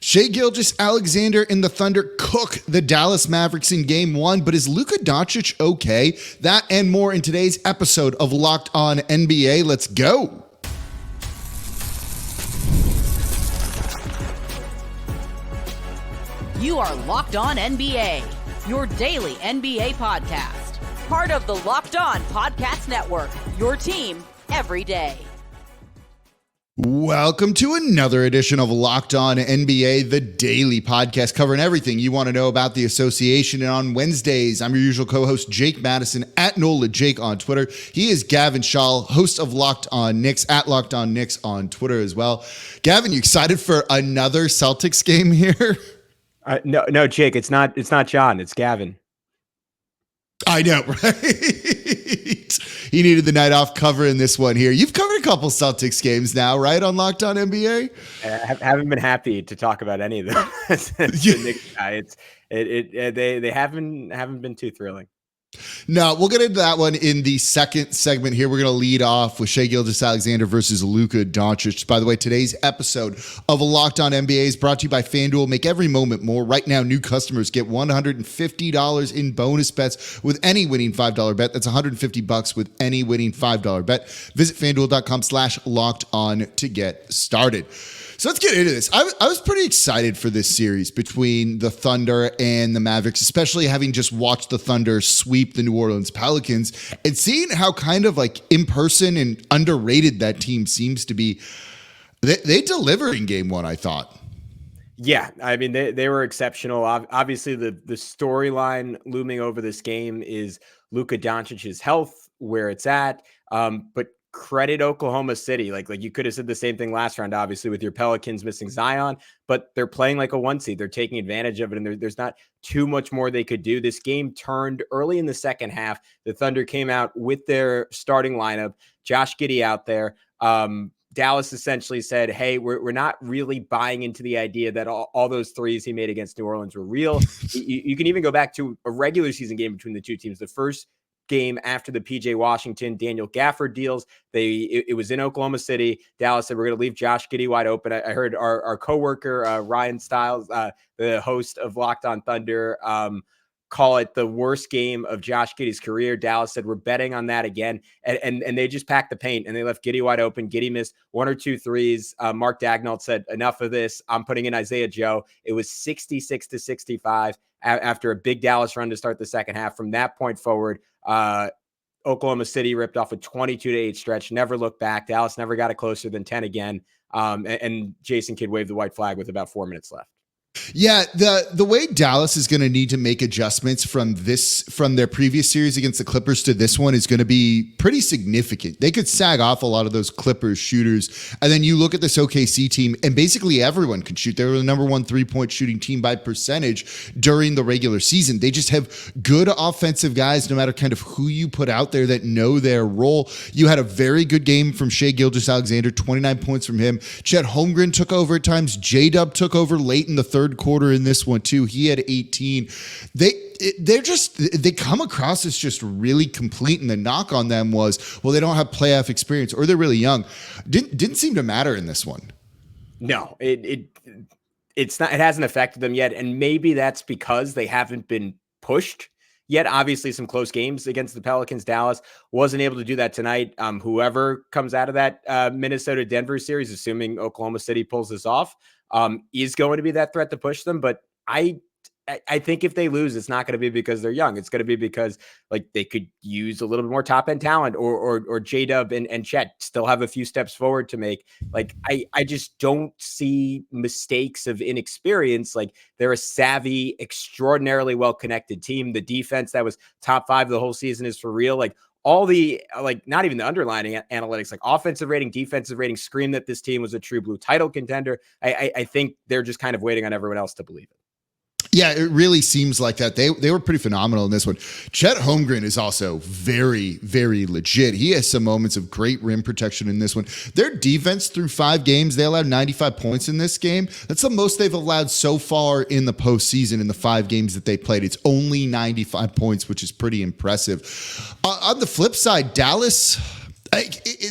Shai Gilgeous-Alexander and the Thunder cook the Dallas Mavericks in Game 1, but is Luka Doncic okay? That and more in today's episode of Locked On NBA. Let's go. You are Locked On NBA, your daily NBA podcast. Part of the Locked On Podcast Network, your team every day. Welcome to another edition of Locked On NBA, the daily podcast covering everything you want to know about the association. And on Wednesdays, I'm your usual co-host, Jake Madison, at NOLA Jake on Twitter. He is Gavin Schall, host of Locked On Knicks, at Locked On Knicks on Twitter as well. Gavin, you excited for another Celtics game here? No, Jake, it's not John, it's Gavin. I know, right? He needed the night off covering this one here. You've covered a couple Celtics games now, right, on Locked On NBA? I haven't been happy to talk about any of them. The Knicks guy. They haven't been too thrilling. No, we'll get into that one in the second segment here. We're going to lead off with Shai Gilgeous-Alexander versus Luka Doncic. By the way, today's episode of Locked On NBA is brought to you by FanDuel. Make every moment more. Right now, new customers get $150 in bonus bets with any winning $5 bet. That's $150 with any winning $5 bet. Visit FanDuel.com/LockedOn to get started. So let's get into this. I was pretty excited for this series between the Thunder and the Mavericks, especially having just watched the Thunder sweep the New Orleans Pelicans and seeing how kind of like in person and underrated that team seems to be. They delivered in Game 1, I thought. Yeah, I mean, they were exceptional. Obviously, the storyline looming over this game is Luka Doncic's health, where it's at. But credit Oklahoma City. Like you could have said the same thing last round, obviously, with your Pelicans missing Zion, but they're playing like a 1 seed. They're taking advantage of it, and there's not too much more they could do. This game turned early in the second half. The Thunder came out with their starting lineup, Josh Giddey out there. Dallas essentially said, hey, we're not really buying into the idea that all those threes he made against New Orleans were real. You can even go back to a regular season game between the two teams. The first game after the PJ Washington, Daniel Gafford deals. It was in Oklahoma City. Dallas said, we're going to leave Josh Giddey wide open. I heard our coworker, Ryan Stiles, the host of Locked On Thunder, call it the worst game of Josh Giddey's career. Dallas said, we're betting on that again. And they just packed the paint and they left Giddey wide open. Giddey missed 1 or 2 threes. Mark Daigneault said, enough of this. I'm putting in Isaiah Joe. It was 66-65 after a big Dallas run to start the second half. From that point forward, Oklahoma City ripped off a 22-8 stretch, never looked back. Dallas never got it closer than 10 again. And Jason Kidd waved the white flag with about 4 minutes left. Yeah, the way Dallas is going to need to make adjustments from their previous series against the Clippers to this one is going to be pretty significant. They could sag off a lot of those Clippers shooters, and then you look at this OKC team, and basically everyone can shoot. They were the number 1 3-point shooting team by percentage during the regular season. They just have good offensive guys, no matter kind of who you put out there, that know their role. You had a very good game from Shai Gilgeous-Alexander, 29 points from him. Chet Holmgren took over at times. J-Dub took over late in the third quarter in this one too. He had 18. They come across as just really complete, and the knock on them was, well, they don't have playoff experience or they're really young. Didn't seem to matter in this one. No, it's not. It hasn't affected them yet, and maybe that's because they haven't been pushed yet. Obviously, some close games against the Pelicans. Dallas wasn't able to do that tonight. Whoever comes out of that Minnesota-Denver series, assuming Oklahoma City pulls this off, is going to be that threat to push them. But I think if they lose, it's not going to be because they're young. It's going to be because like they could use a little bit more top end talent, or J-Dub and Chet still have a few steps forward to make. Like I just don't see mistakes of inexperience. Like they're a savvy, extraordinarily well-connected team. The defense that was top 5 the whole season is for real. Like all the, like, not even the underlying analytics, like offensive rating, defensive rating, scream that this team was a true blue title contender. I think they're just kind of waiting on everyone else to believe it. Yeah, it really seems like that. They were pretty phenomenal in this one. Chet Holmgren is also very, very legit. He has some moments of great rim protection in this one. Their defense through 5 games, they allowed 95 points in this game. That's the most they've allowed so far in the postseason in the 5 games that they played. It's only 95 points, which is pretty impressive. On the flip side, Dallas,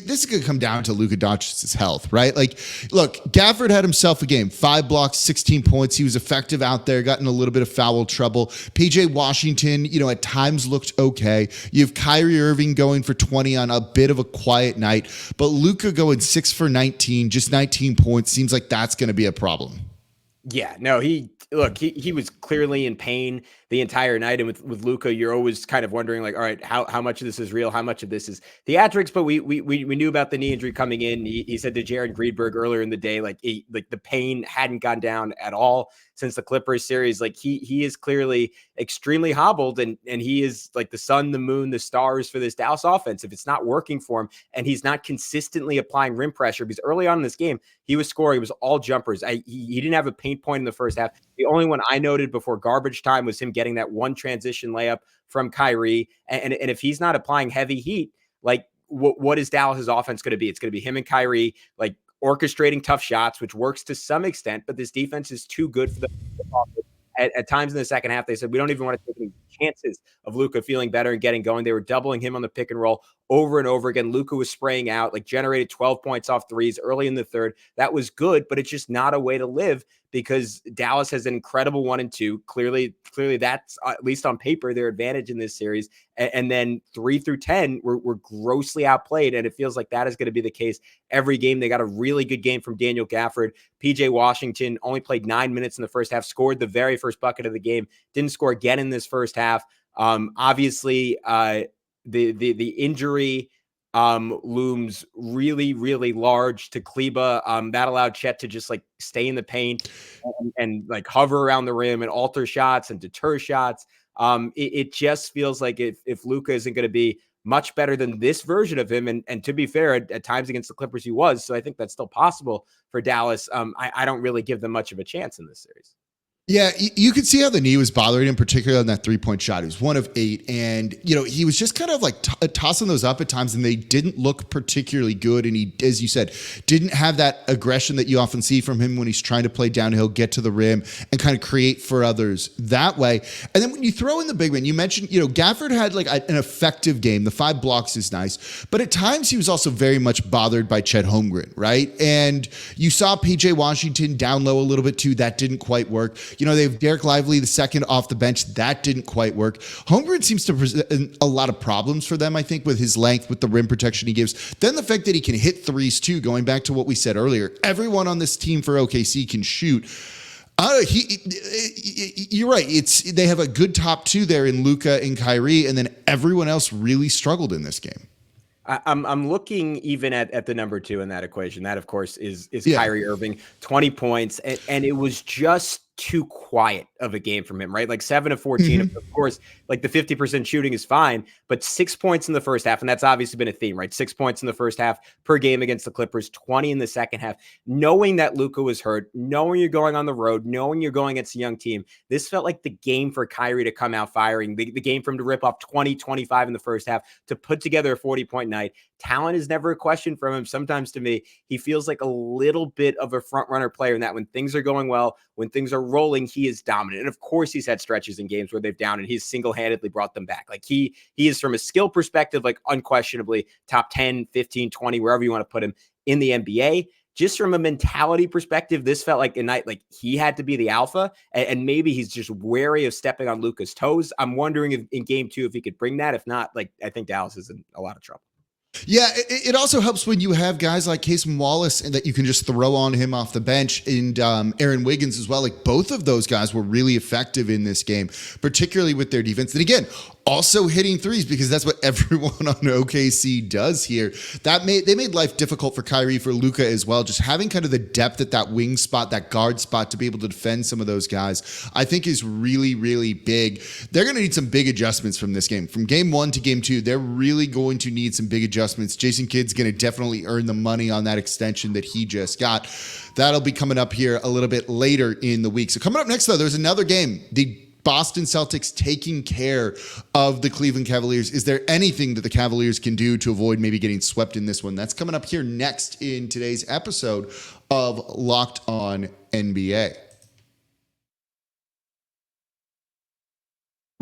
this is going to come down to Luka Doncic's health, right? Like, look, Gafford had himself a game, 5 blocks, 16 points. He was effective out there, got in a little bit of foul trouble. PJ Washington, at times looked okay. You have Kyrie Irving going for 20 on a bit of a quiet night, but Luka going 6 for 19, just 19 points. Seems like that's going to be a problem. Yeah, no, he was clearly in pain the entire night. And with Luka, you're always kind of wondering, like, all right, how much of this is real? How much of this is theatrics? But we knew about the knee injury coming in. He said to Jaron Greenberg earlier in the day, like the pain hadn't gone down at all since the Clippers series. Like he is clearly extremely hobbled, and he is like the sun, the moon, the stars for this Dallas offense. If it's not working for him and he's not consistently applying rim pressure, because early on in this game, he was scoring, it was all jumpers. He didn't have a paint point in the first half. The only one I noted before garbage time was him getting that one transition layup from Kyrie. And if he's not applying heavy heat, like what is Dallas' offense going to be? It's going to be him and Kyrie, like orchestrating tough shots, which works to some extent, but this defense is too good for the offense. At times in the second half, they said, we don't even want to take any chances of Luka feeling better and getting going. They were doubling him on the pick and roll over and over again. Luka was spraying out, like generated 12 points off threes early in the third. That was good, but it's just not a way to live because Dallas has an incredible 1 and 2. Clearly that's, at least on paper, their advantage in this series. And then 3 through 10 were grossly outplayed. And it feels like that is going to be the case every game. They got a really good game from Daniel Gafford. PJ Washington only played 9 minutes in the first half, scored the very first bucket of the game, didn't score again in this first half. Obviously, the injury looms really, really large to Kleba. That allowed Chet to just like stay in the paint and like hover around the rim and alter shots and deter shots. It just feels like if Luka isn't going to be much better than this version of him, and to be fair, at times against the Clippers he was, so I think that's still possible for Dallas. I don't really give them much of a chance in this series. Yeah, you could see how the knee was bothering him, particularly on that 3-point shot. He was 1 of 8, and he was just kind of like tossing those up at times, and they didn't look particularly good. And he, as you said, didn't have that aggression that you often see from him when he's trying to play downhill, get to the rim, and kind of create for others that way. And then when you throw in the big man, you mentioned, Gafford had like an effective game. The 5 blocks is nice, but at times he was also very much bothered by Chet Holmgren, right? And you saw PJ Washington down low a little bit too. That didn't quite work. They have Derek Lively, the second off the bench. That didn't quite work. Holmgren seems to present a lot of problems for them, I think, with his length, with the rim protection he gives. Then the fact that he can hit threes too, going back to what we said earlier. Everyone on this team for OKC can shoot. You're right. They have a good top 2 there in Luka and Kyrie, and then everyone else really struggled in this game. I'm looking even at the number 2 in that equation. That, of course, is Kyrie Irving, 20 points, and it was just too quiet of a game from him, right? Like 7 of 14, of course, like the 50% shooting is fine, but 6 points in the first half. And that's obviously been a theme, right? 6 points in the first half per game against the Clippers, 20 in the second half. Knowing that Luka was hurt, knowing you're going on the road, knowing you're going against a young team, this felt like the game for Kyrie to come out firing, the game for him to rip off 20, 25 in the first half, to put together a 40-point night. Talent is never a question from him. Sometimes to me, he feels like a little bit of a front runner player in that when things are going well, when things are rolling, he is dominant. And of course, he's had stretches in games where they've down and he's single-handedly brought them back. Like he is, from a skill perspective, like unquestionably top 10, 15, 20, wherever you want to put him in the NBA. Just from a mentality perspective, this felt like a night like he had to be the alpha, and maybe he's just wary of stepping on Luka's toes. I'm wondering if in game 2 if he could bring that. If not, like I think Dallas is in a lot of trouble. Yeah, it also helps when you have guys like Casey Wallace and that you can just throw on him off the bench, and Aaron Wiggins as well. Like both of those guys were really effective in this game, particularly with their defense. And again, also hitting threes, because that's what everyone on OKC does here. They made life difficult for Kyrie, for Luka as well. Just having kind of the depth at that wing spot, that guard spot, to be able to defend some of those guys, I think is really, really big. They're going to need some big adjustments from this game. From game 1 to game 2, they're really going to need some big adjustments. Jason Kidd's going to definitely earn the money on that extension that he just got. That'll be coming up here a little bit later in the week. So coming up next, though, there's another game. The Boston Celtics taking care of the Cleveland Cavaliers. Is there anything that the Cavaliers can do to avoid maybe getting swept in this one? That's coming up here next in today's episode of Locked On NBA.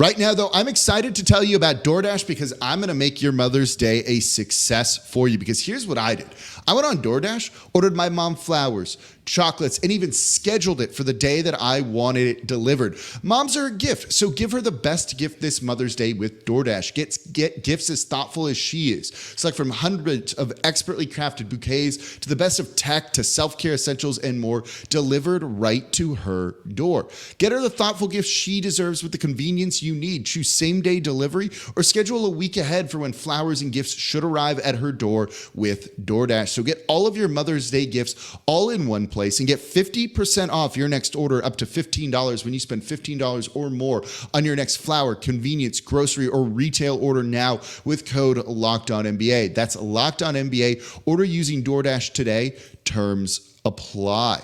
Right now, though, I'm excited to tell you about DoorDash because I'm going to make your Mother's Day a success for you. Because here's what I did. I went on DoorDash, ordered my mom flowers, chocolates, and even scheduled it for the day that I wanted it delivered. Moms are a gift, so give her the best gift this Mother's Day with DoorDash. Get gifts as thoughtful as she is. Select from hundreds of expertly crafted bouquets to the best of tech to self-care essentials and more, delivered right to her door. Get her the thoughtful gift she deserves with the convenience you need. Choose same-day delivery or schedule a week ahead for when flowers and gifts should arrive at her door with DoorDash. So get all of your Mother's Day gifts all in one place and get 50% off your next order up to $15 when you spend $15 or more on your next flower, convenience, grocery, or retail order now with code LOCKEDONNBA. That's LOCKEDONNBA. Order using DoorDash today. Terms apply.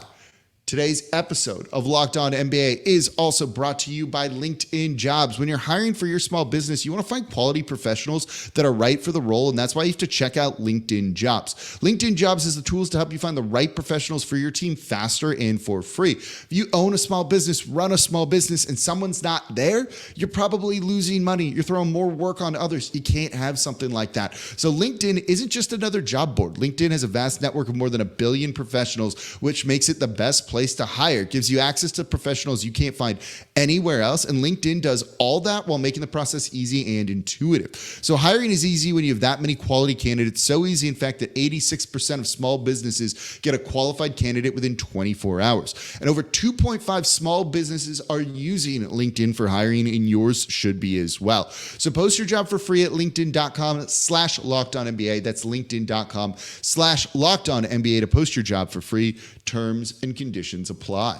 Today's episode of Locked On NBA is also brought to you by LinkedIn Jobs. When you're hiring for your small business, you want to find quality professionals that are right for the role, and that's why you have to check out LinkedIn Jobs. LinkedIn Jobs has the tools to help you find the right professionals for your team faster and for free. If you own a small business, run a small business, and someone's not there, you're probably losing money. You're throwing more work on others. You can't have something like that. So LinkedIn isn't just another job board. LinkedIn has a vast network of more than 1 billion professionals, which makes it the best place to hire. It gives you access to professionals you can't find anywhere else. And LinkedIn does all that while making the process easy and intuitive. So hiring is easy when you have that many quality candidates. So easy, in fact, that 86% of small businesses get a qualified candidate within 24 hours. And over 2.5 small businesses are using LinkedIn for hiring, and yours should be as well. So post your job for free at linkedin.com/LockedOnNBA. That's linkedin.com/LockedOnNBA to post your job for free. Terms and conditions apply.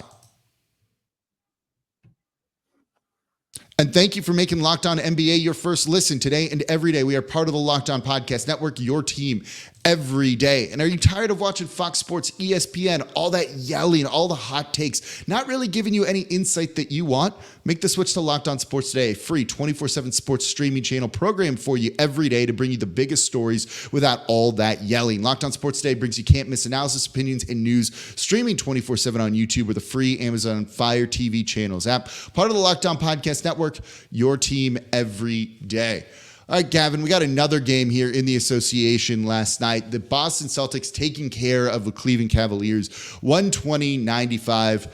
And thank you for making Locked On NBA your first listen today and every day. We are part of the Locked On Podcast Network, your team every day. And are you tired of watching Fox Sports, ESPN, all that yelling, all the hot takes, not really giving you any insight that you want? Make the switch to Locked On Sports Today, a free 24/7 sports streaming channel programmed for you every day to bring you the biggest stories without all that yelling. Locked On Sports Today brings you can't miss analysis, opinions, and news, streaming 24/7 on YouTube or the free Amazon Fire TV channels app. Part of the Locked On Podcast Network, your team every day. All right, Gavin, we got another game here in the association last night. The Boston Celtics taking care of the Cleveland Cavaliers, 120-95.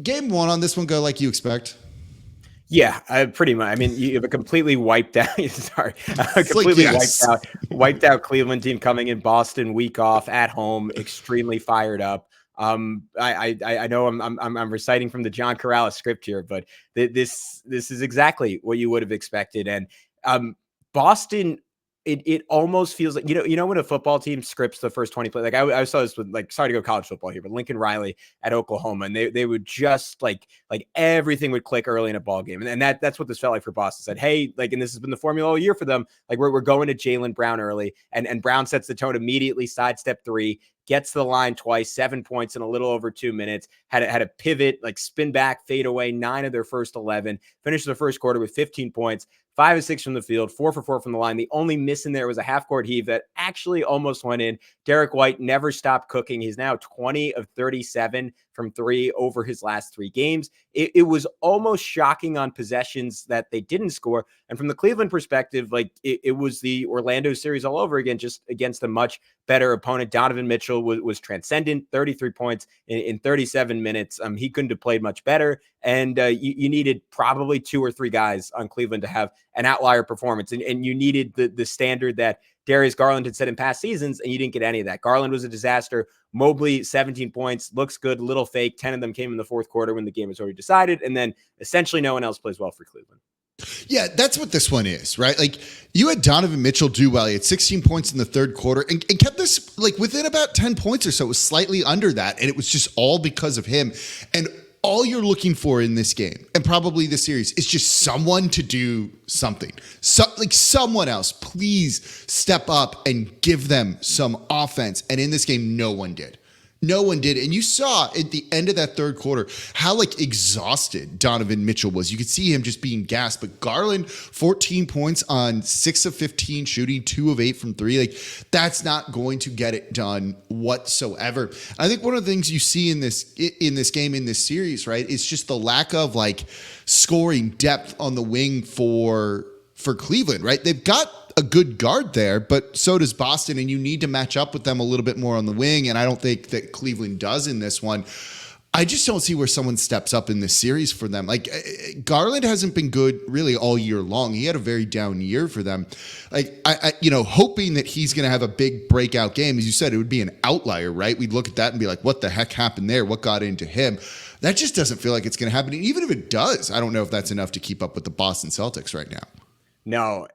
Game one on this one go like you expect? Yeah, pretty much. I mean, you have a completely wiped out. Completely wiped out Cleveland team coming in. Boston week off at home, extremely fired up. I know I'm reciting from the John Corrales script here, but this is exactly what you would have expected. And Boston, it almost feels like, you know when a football team scripts the first 20 plays, like I saw this with, like, sorry to go college football here, but Lincoln Riley at Oklahoma, and they would just like everything would click early in a ball game. And that's what this felt like for Boston. Said, hey, like, and this has been the formula all year for them. Like, we're going to Jaylen Brown early, and Brown sets the tone immediately, sidestep three, gets to the line twice, 7 points in a little over 2 minutes, had a pivot, like spin back, fade away, 9 of their first 11, finished the first quarter with 15 points, 5 of 6 from the field, 4 for 4 from the line. The only miss in there was a half-court heave that actually almost went in. Derek White never stopped cooking. He's now 20 of 37 from 3 over his last 3 games. It was almost shocking on possessions that they didn't score. And from the Cleveland perspective, like it was the Orlando series all over again, just against a much better opponent. Donovan Mitchell was transcendent, 33 points in 37 minutes. He couldn't have played much better. And you needed probably 2 or 3 guys on Cleveland to have an outlier performance. And you needed the standard that Darius Garland had set in past seasons, and you didn't get any of that. Garland was a disaster. Mobley, 17 points, looks good, little fake. 10 of them came in the fourth quarter when the game was already decided. And then essentially no one else plays well for Cleveland. Yeah, that's what this one is, right? Like, you had Donovan Mitchell do well. He had 16 points in the third quarter and kept this like within about 10 points or so. It was slightly under that, and it was just all because of him. And all you're looking for in this game, and probably the series, is just someone to do something. So, like, someone else, please step up and give them some offense. And in this game, no one did. No one did. And you saw at the end of that third quarter how like exhausted Donovan Mitchell was. You could see him just being gassed. But Garland, 14 points on 6 of 15 shooting, 2 of 8 from 3. Like, that's not going to get it done whatsoever. I think one of the things you see in this game, in this series, right, is just the lack of like scoring depth on the wing for Cleveland, right? They've got a good guard there, but so does Boston, and you need to match up with them a little bit more on the wing, and I don't think that Cleveland does in this one. I just don't see where someone steps up in this series for them. Like, Garland hasn't been good really all year long. He had a very down year for them. Like, I hoping that he's going to have a big breakout game. As you said, it would be an outlier, right? We'd look at that and be like, what the heck happened there? What got into him? That just doesn't feel like it's going to happen. And even if it does, I don't know if that's enough to keep up with the Boston Celtics right now. No,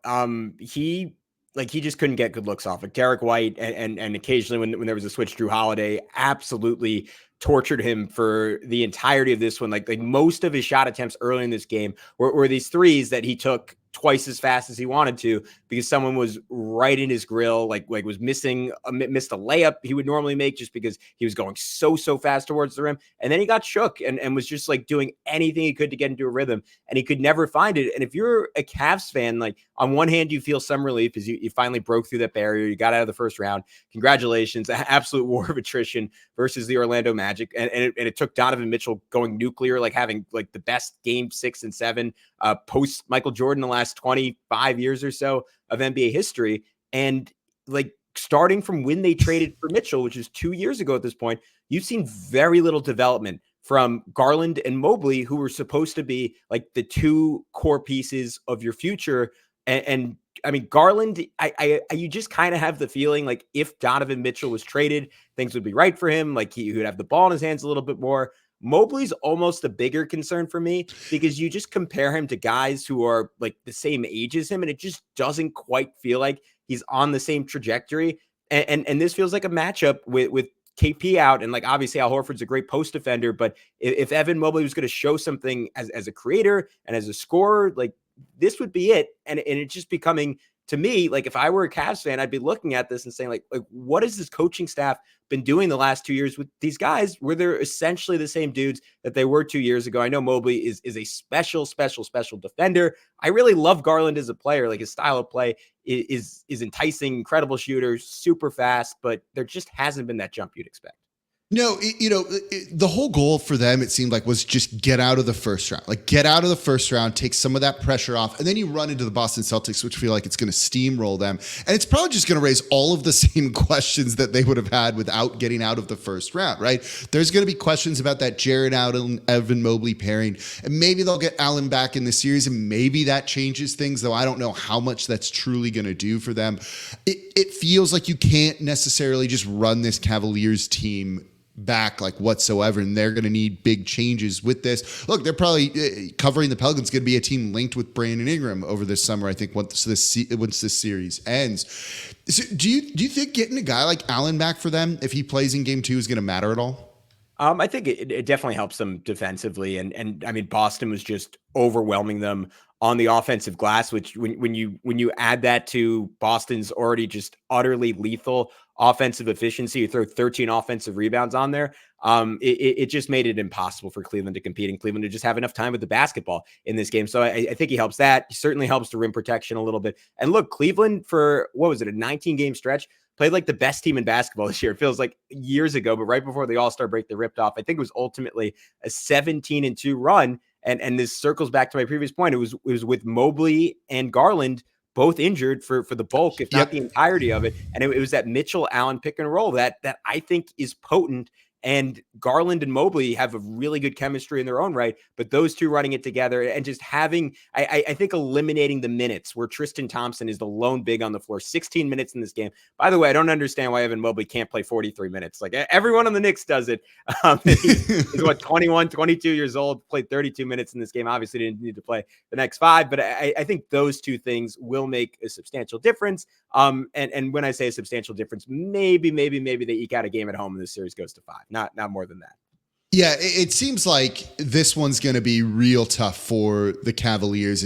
he just couldn't get good looks off it. Derek White and occasionally when there was a switch, Drew Holiday absolutely tortured him for the entirety of this one. Like most of his shot attempts early in this game were these threes that he took twice as fast as he wanted to because someone was right in his grill, like was missed a layup he would normally make just because he was going so fast towards the rim. And then he got shook and was just like doing anything he could to get into a rhythm, and he could never find it. And if you're a Cavs fan, like on one hand, you feel some relief because you finally broke through that barrier. You got out of the first round. Congratulations. Absolute war of attrition versus the Orlando Magic. And it took Donovan Mitchell going nuclear, like having like the best game 6 and 7 post Michael Jordan the last 25 years or so of NBA history. And like starting from when they traded for Mitchell, which is 2 years ago at this point, you've seen very little development from Garland and Mobley, who were supposed to be like the two core pieces of your future. And I mean, Garland, you just kind of have the feeling like if Donovan Mitchell was traded, things would be right for him. Like he would have the ball in his hands a little bit more. Mobley's almost a bigger concern for me because you just compare him to guys who are like the same age as him, and it just doesn't quite feel like he's on the same trajectory. And this feels like a matchup with KP out, and like obviously Al Horford's a great post defender, but if Evan Mobley was going to show something as a creator and as a scorer, like this would be it. And it's just becoming, to me, like if I were a Cavs fan, I'd be looking at this and saying like what has this coaching staff been doing the last 2 years with these guys where they're essentially the same dudes that they were 2 years ago? I know Mobley is a special defender. I really love Garland as a player. Like his style of play is enticing, incredible shooter, super fast, but there just hasn't been that jump you'd expect. No, the whole goal for them, it seemed like, was just get out of the first round. Like, get out of the first round, take some of that pressure off, and then you run into the Boston Celtics, which feel like it's going to steamroll them. And it's probably just going to raise all of the same questions that they would have had without getting out of the first round, right? There's going to be questions about that Jared Allen, Evan Mobley pairing, and maybe they'll get Allen back in the series, and maybe that changes things, though I don't know how much that's truly going to do for them. It feels like you can't necessarily just run this Cavaliers team back like whatsoever, and they're going to need big changes with this. Look, they're probably covering the Pelicans, going to be a team linked with Brandon Ingram over this summer, I think, once this series ends. So do you think getting a guy like Allen back for them, if he plays in game 2, is going to matter at all? I think it definitely helps them defensively, and I mean Boston was just overwhelming them on the offensive glass, which when you add that to Boston's already just utterly lethal offensive efficiency, you throw 13 offensive rebounds on there, it just made it impossible for Cleveland to compete, and Cleveland to just have enough time with the basketball in this game. So I think he helps that. He certainly helps the rim protection a little bit. And look, Cleveland for, what was it, a 19-game stretch, played like the best team in basketball this year. It feels like years ago, but right before the All-Star break, they ripped off. I think it was ultimately a 17-2 run. And this circles back to my previous point. It was with Mobley and Garland both injured for the bulk, if not the entirety of it. And it was that Mitchell Allen pick and roll that I think is potent. And Garland and Mobley have a really good chemistry in their own right, but those two running it together and just having, I think, eliminating the minutes where Tristan Thompson is the lone big on the floor, 16 minutes in this game. By the way, I don't understand why Evan Mobley can't play 43 minutes. Like everyone on the Knicks does it. He's what, 21, 22 years old, played 32 minutes in this game. Obviously didn't need to play the next 5, but I think those two things will make a substantial difference. And when I say a substantial difference, maybe they eke out a game at home and this series goes to 5. Not more than that. Yeah, it seems like this one's going to be real tough for the Cavaliers.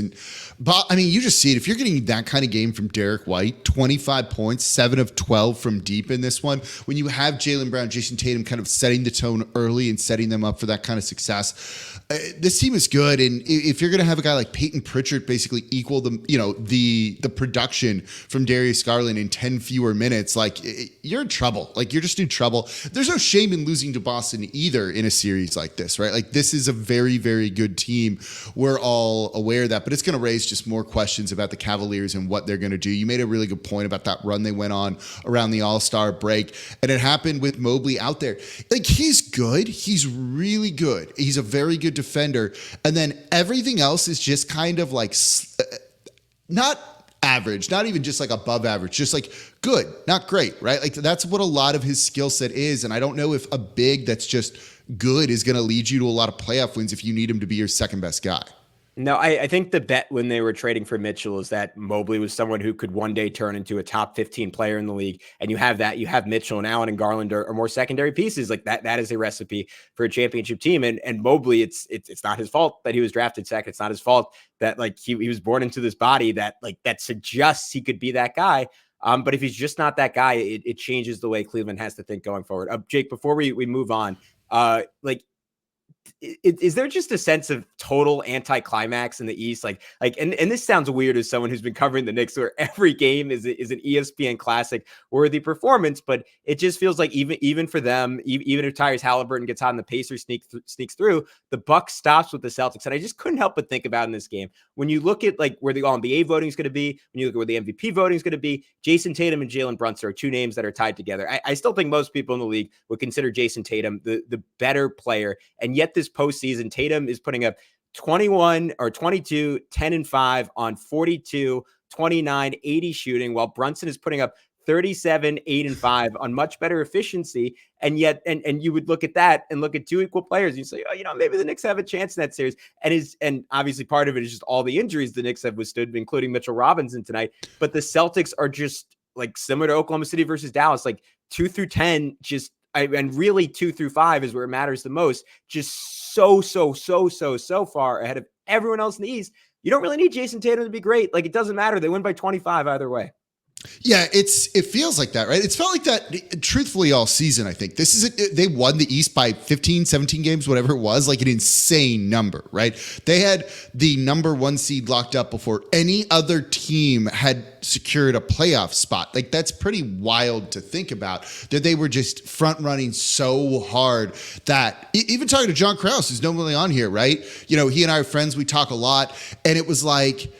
But I mean, you just see it. If you're getting that kind of game from Derek White, 25 points, 7 of 12 from deep in this one, when you have Jaylen Brown, Jason Tatum kind of setting the tone early and setting them up for that kind of success, this team is good. And if you're going to have a guy like Peyton Pritchard basically equal the production from Darius Garland in 10 fewer minutes, like you're in trouble. Like you're just in trouble. There's no shame in losing to Boston either in a series like this, right? Like this is a very, very good team. We're all aware of that, but it's going to raise just more questions about the Cavaliers and what they're going to do. You made a really good point about that run they went on around the All-Star break, and it happened with Mobley out there. Like he's good. He's really good. He's a very good defender. And then everything else is just kind of like not average, not even just like above average, just like good, not great, right? Like that's what a lot of his skill set is. And I don't know if a big that's just good is going to lead you to a lot of playoff wins if you need him to be your second best guy. No, I think the bet when they were trading for Mitchell is that Mobley was someone who could one day turn into a top 15 player in the league. And you have that. You have Mitchell and Allen and Garland are more secondary pieces. Like that is a recipe for a championship team. And Mobley, it's not his fault that he was drafted second. It's not his fault that like he was born into this body that suggests he could be that guy. But if he's just not that guy, it changes the way Cleveland has to think going forward. Jake, before we move on, is there just a sense of total anticlimax in the East? And this sounds weird as someone who's been covering the Knicks, where every game is an ESPN classic worthy performance, but it just feels like even for them, even if Tyrese Halliburton gets hot and the Pacers sneaks through, the buck stops with the Celtics. And I just couldn't help but think about in this game, when you look at like where the All-NBA voting is going to be, when you look at where the MVP voting is going to be, Jason Tatum and Jalen Brunson are two names that are tied together. I still think most people in the league would consider Jason Tatum the better player. And yet this postseason, Tatum is putting up 21 or 22, 10 and 5 on 42, 29, 80 shooting, while Brunson is putting up 37, 8 and 5 on much better efficiency. And yet, and you would look at that and look at two equal players. And you say, oh, maybe the Knicks have a chance in that series. And obviously part of it is just all the injuries the Knicks have withstood, including Mitchell Robinson tonight. But the Celtics are just like similar to Oklahoma City versus Dallas, like 2 through 10, and really 2 through 5 is where it matters the most. Just so far ahead of everyone else in the East. You don't really need Jason Tatum to be great. Like it doesn't matter. They win by 25 either way. Yeah, it feels like that, right? It's felt like that truthfully all season, I think. They won the East by 15, 17 games, whatever it was, like an insane number, right? They had the number 1 seed locked up before any other team had secured a playoff spot. Like that's pretty wild to think about, that they were just front running so hard that even talking to John Krause, who's normally on here, right? He and I are friends, we talk a lot, and it was like,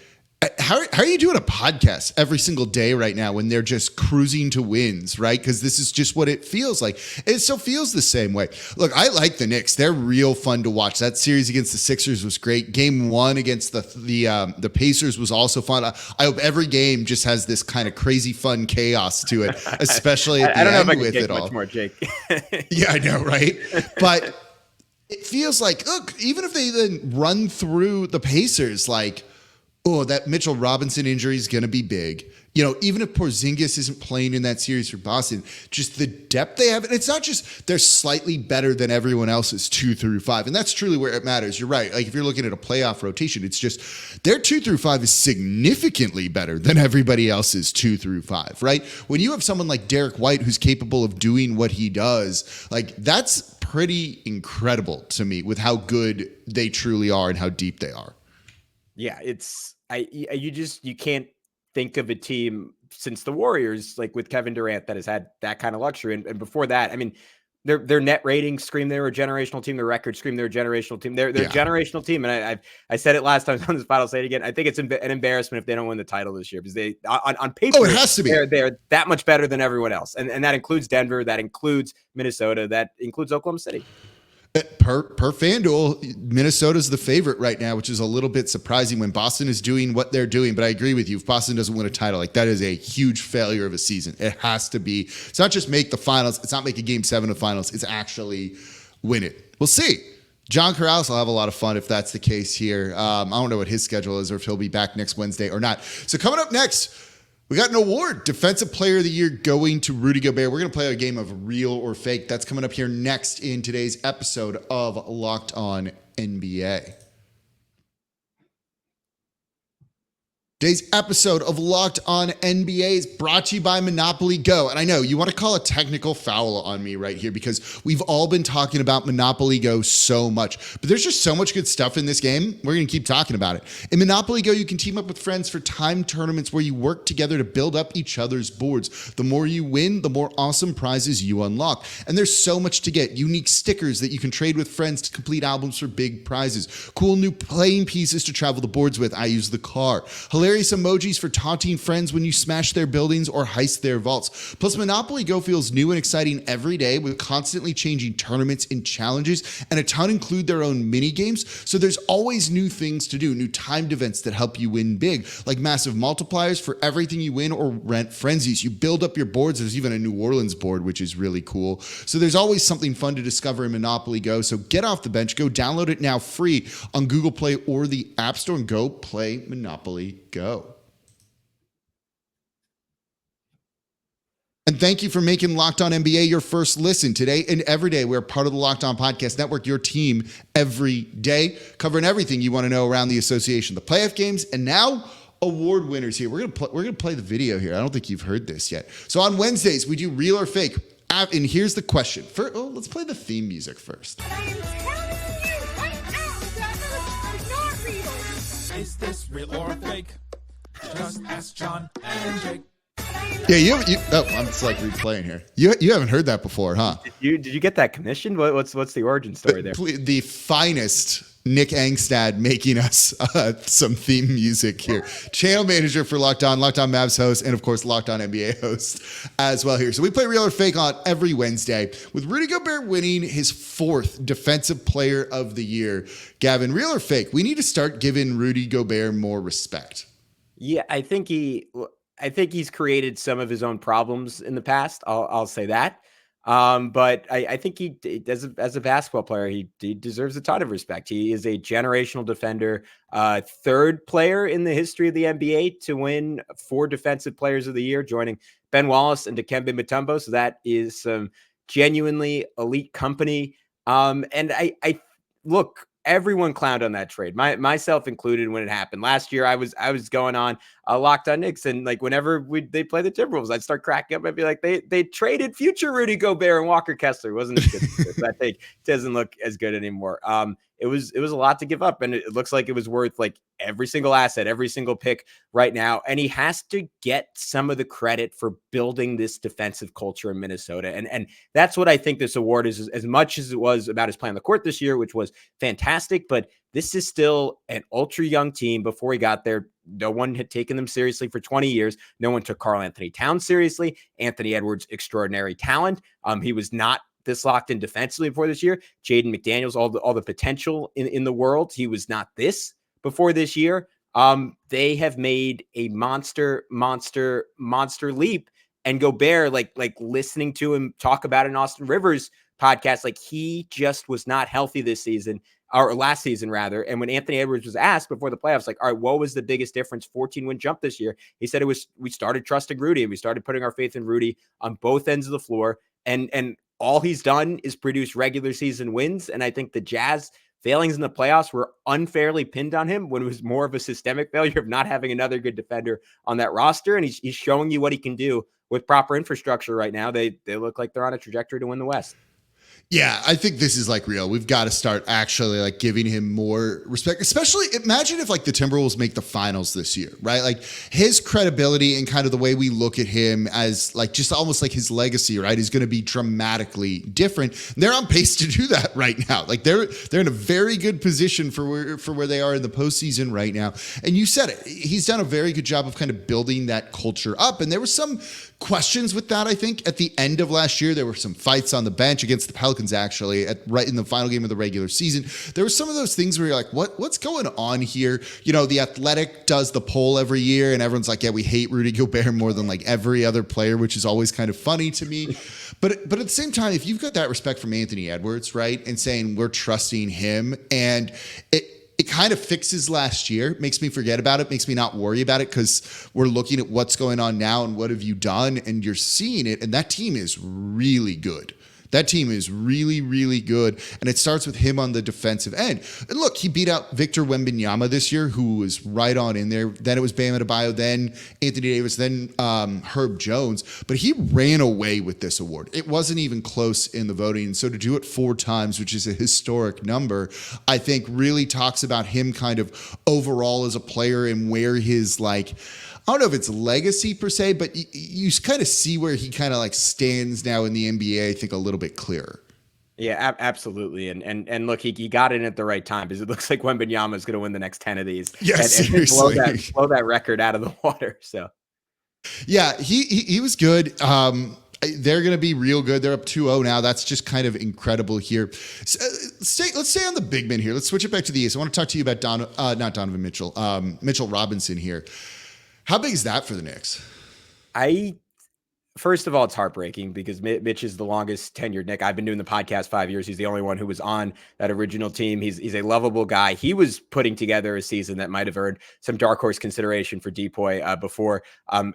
how are you doing a podcast every single day right now when they're just cruising to wins, right? Because this is just what it feels like. It still feels the same way. Look, I like the Knicks. They're real fun to watch. That series against the Sixers was great. Game 1 against the Pacers was also fun. I hope every game just has this kind of crazy fun chaos to it, especially at the end with it all. I don't know if I can get much more, Jake. Yeah, I know, right? But it feels like, look, even if they then run through the Pacers, like, oh, that Mitchell Robinson injury is going to be big. Even if Porzingis isn't playing in that series for Boston, just the depth they have. And it's not just they're slightly better than everyone else's 2 through 5. And that's truly where it matters. You're right. Like if you're looking at a playoff rotation, it's just their 2 through 5 is significantly better than everybody else's 2 through 5, right? When you have someone like Derek White who's capable of doing what he does, like that's pretty incredible to me with how good they truly are and how deep they are. Yeah, you can't think of a team since the Warriors, like with Kevin Durant, that has had that kind of luxury. And before that, I mean, their net ratings scream they were a generational team. Their records scream they're a generational team. They're a generational team. And I said it last time on this pod, I'll say it again. I think it's an embarrassment if they don't win the title this year, because they on paper, it has to be. They're that much better than everyone else. And that includes Denver, that includes Minnesota, that includes Oklahoma City. Per FanDuel, Minnesota's the favorite right now, which is a little bit surprising when Boston is doing what they're doing. But I agree with you. If Boston doesn't win a title, like that is a huge failure of a season. It has to be. It's not just make the finals. It's not make a game 7 of finals. It's actually win it. We'll see. John Krause will have a lot of fun if that's the case here. I don't know what his schedule is or if he'll be back next Wednesday or not. So coming up next, We got an award, Defensive Player of the Year, going to Rudy Gobert. We're going to play a game of real or fake. That's coming up here next in today's episode of Locked On NBA. Today's episode of Locked On NBA is brought to you by Monopoly Go. And I know you want to call a technical foul on me right here because we've all been talking about Monopoly Go so much. But there's just so much good stuff in this game. We're going to keep talking about it. In Monopoly Go, you can team up with friends for timed tournaments where you work together to build up each other's boards. The more you win, the more awesome prizes you unlock. And there's so much to get. Unique stickers that you can trade with friends to complete albums for big prizes. Cool new playing pieces to travel the boards with. I use the car. Hilarious emojis for taunting friends when you smash their buildings or heist their vaults. Plus, Monopoly Go feels new and exciting every day with constantly changing tournaments and challenges, and a ton include their own mini games. So there's always new things to do, new timed events that help you win big, like massive multipliers for everything you win or rent frenzies. You build up your boards. There's even a New Orleans board, which is really cool. So there's always something fun to discover in Monopoly Go. So get off the bench, go download it now free on Google Play or the App Store, and go play Monopoly Go. And thank you for making Locked On NBA your first listen. Today and every day, we're part of the Locked On Podcast Network, your team every day, covering everything you want to know around the association, the playoff games, and now award winners here. We're gonna play the video here. I don't think you've heard this yet. So on Wednesdays, we do real or fake. And here's the question. Let's play the theme music first. I am telling you right now that it's not real. Is this real or fake? Just ask John and Jake. Yeah, I'm just like replaying here. You haven't heard that before, huh? Did you get that commissioned? What's the origin story there? The finest Nick Angstad making us some theme music here. Channel manager for Locked On Mavs host, and of course Locked On NBA host as well here. So we play real or fake on every Wednesday with Rudy Gobert winning his 4th Defensive Player of the Year. Gavin, real or fake? We need to start giving Rudy Gobert more respect. Yeah, I think he's created some of his own problems in the past. I'll say that. But I think he as a basketball player, he deserves a ton of respect. He is a generational defender, 3rd player in the history of the NBA to win 4 Defensive Players of the Year, joining Ben Wallace and Dikembe Mutombo. So that is some genuinely elite company. And I look. Everyone clowned on that trade, myself included, when it happened last year. I was going on Locked On Knicks, and like whenever they play the Timberwolves, I'd start cracking up. I'd be like, they traded future Rudy Gobert and Walker Kessler. Wasn't as good. I think it doesn't look as good anymore. It was a lot to give up, and it looks like it was worth like every single asset, every single pick right now. And he has to get some of the credit for building this defensive culture in Minnesota. And that's what I think this award is, as much as it was about his play on the court this year, which was fantastic. But this is still an ultra young team. Before he got there, no one had taken them seriously for 20 years. No one took Karl Anthony Towns seriously. Anthony Edwards, extraordinary talent. He was not this locked in defensively before this year. Jaden McDaniels, all the potential in the world. He was not this before this year. They have made a monster leap. And Gobert, like listening to him talk about an Austin Rivers podcast, like he just was not healthy this season, or last season rather. And when Anthony Edwards was asked before the playoffs, like, all right, what was the biggest difference, 14-win jump this year? He said it was, we started trusting Rudy, and we started putting our faith in Rudy on both ends of the floor. And all he's done is produce regular season wins. And I think the Jazz failings in the playoffs were unfairly pinned on him when it was more of a systemic failure of not having another good defender on that roster. And he's showing you what he can do with proper infrastructure right now. They look like they're on a trajectory to win the West. Yeah, I think this is like real. We've got to start actually like giving him more respect, especially imagine if like the Timberwolves make the finals this year, right? Like his credibility and kind of the way we look at him as like just almost like his legacy, right, is going to be dramatically different. They're on pace to do that right now. Like they're in a very good position for where they are in the postseason right now. And you said it, he's done a very good job of kind of building that culture up. And there was some questions with that. I think at the end of last year, there were some fights on the bench against the Pelicans, actually, right in the final game of the regular season. There were some of those things where you're like, what's going on here? You know, The Athletic does the poll every year, and everyone's like, yeah, we hate Rudy Gobert more than like every other player, which is always kind of funny to me. But at the same time, if you've got that respect from Anthony Edwards, right, and saying we're trusting him, and it kind of fixes last year, makes me forget about it, makes me not worry about it because we're looking at what's going on now and what have you done, and you're seeing it, and that team is really good. That team is really, really good, and it starts with him on the defensive end. And look, he beat out Victor Wembanyama this year, who was right on in there. Then it was Bam Adebayo, then Anthony Davis, then Herb Jones. But he ran away with this award. It wasn't even close in the voting. And so to do it 4 times, which is a historic number, I think really talks about him kind of overall as a player and where his I don't know if it's legacy per se, but you kind of see where he kind of stands now in the NBA, I think a little bit clearer. Yeah, absolutely. And look, he got in at the right time because it looks like Wembanyama is going to win the next 10 of these. Yes, and seriously. blow that record out of the water. So, yeah, he was good. They're going to be real good. They're up 2-0 now. That's just kind of incredible here. Let's stay on the big men here. Let's switch it back to the East. I want to talk to you about not Donovan Mitchell, Mitchell Robinson here. How big is that for the Knicks? First of all, it's heartbreaking because Mitch is the longest tenured Knick. I've been doing the podcast 5 years. He's the only one who was on that original team. He's a lovable guy. He was putting together a season that might have earned some dark horse consideration for DPOY before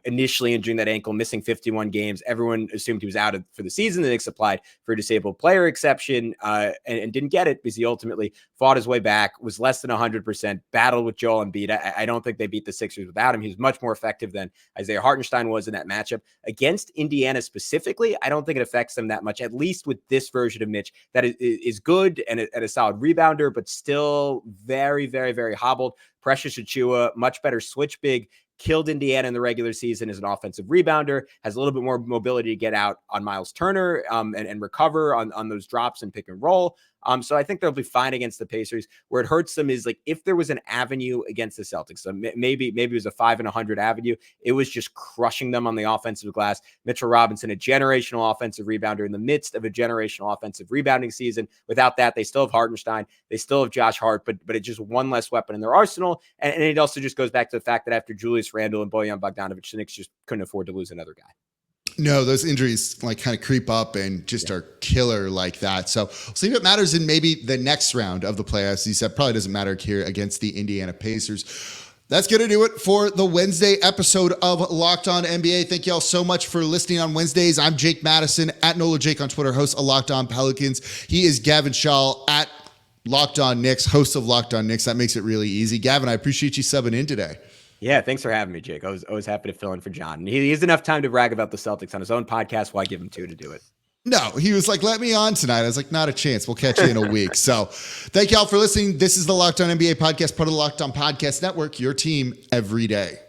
initially injuring that ankle, missing 51 games. Everyone assumed he was out for the season. The Knicks applied for a disabled player exception and didn't get it because he ultimately fought his way back, was less than 100%, battled with Joel Embiid. I don't think they beat the Sixers without him. He was much more effective than Isaiah Hartenstein was in that matchup. Against Indiana specifically, I don't think it affects them that much, at least with this version of Mitch that is good and a solid rebounder, but still very, very, very hobbled. Precious Achiuwa, much better switch big, killed Indiana in the regular season as an offensive rebounder, has a little bit more mobility to get out on Miles Turner and recover on those drops and pick and roll. So I think they'll be fine against the Pacers. Where it hurts them is if there was an avenue against the Celtics, so maybe it was a 5 and 100 avenue. It was just crushing them on the offensive glass. Mitchell Robinson, a generational offensive rebounder in the midst of a generational offensive rebounding season. Without that, they still have Hartenstein. They still have Josh Hart, but it's just one less weapon in their arsenal. And it also just goes back to the fact that after Julius Randle and Bojan Bogdanovic, the Knicks just couldn't afford to lose another guy. No, those injuries kind of creep up and just are killer like that. So we'll see if it matters in maybe the next round of the playoffs. He said probably doesn't matter here against the Indiana Pacers. That's going to do it for the Wednesday episode of Locked On NBA. Thank you all so much for listening on Wednesdays. I'm Jake Madison at NOLA Jake on Twitter, host of Locked On Pelicans. He is Gavin Schall at Locked On Knicks, host of Locked On Knicks. That makes it really easy. Gavin, I appreciate you subbing in today. Yeah, thanks for having me, Jake. I was always happy to fill in for John. And he has enough time to brag about the Celtics on his own podcast. Why give him 2 to do it? No, he was like, let me on tonight. I was like, not a chance. We'll catch you in a week. So thank you all for listening. This is the Locked On NBA podcast, part of the Locked On Podcast Network, your team every day.